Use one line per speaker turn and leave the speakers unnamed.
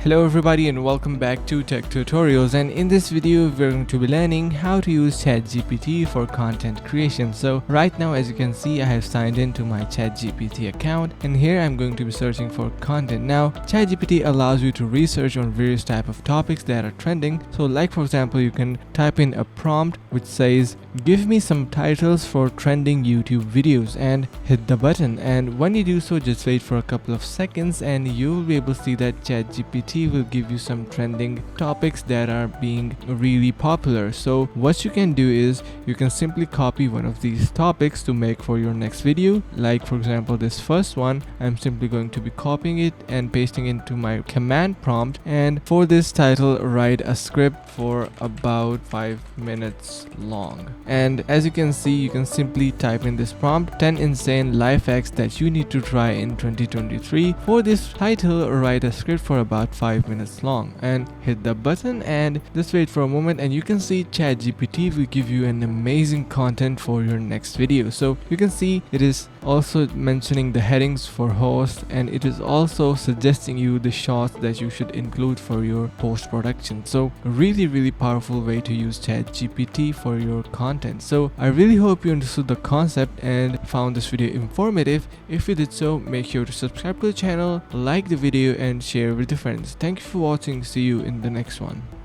Hello everybody and welcome back to Tech Tutorials, and in this video we're going to be learning how to use ChatGPT for content creation. So right now, as you can see, I have signed into my ChatGPT account, and here I'm going to be searching for content. Now ChatGPT allows you to research on various type of topics that are trending. So like for example, you can type in a prompt which says give me some titles for trending YouTube videos and hit the button, and when you do so, just wait for a couple of seconds and you will be able to see that ChatGPT will give you some trending topics that are being really popular. So what you can do is you can simply copy one of these topics to make for your next video. Like for example, this first one, I'm simply going to be copying it and pasting into my command prompt, and for this title, write a script for about 5 minutes long. And as you can see, you can simply type in this prompt: 10 insane life hacks that you need to try in 2023. For this title, write a script for about 5 minutes long, and hit the button and just wait for a moment, and you can see ChatGPT will give you an amazing content for your next video. So you can see it is also mentioning the headings for host, and it is also suggesting you the shots that you should include for your post production. So really powerful way to use ChatGPT for your content. So I really hope you understood the concept and found this video informative. If you did so, make sure to subscribe to the channel, like the video and share with your friends. Thank you for watching. See you in the next one.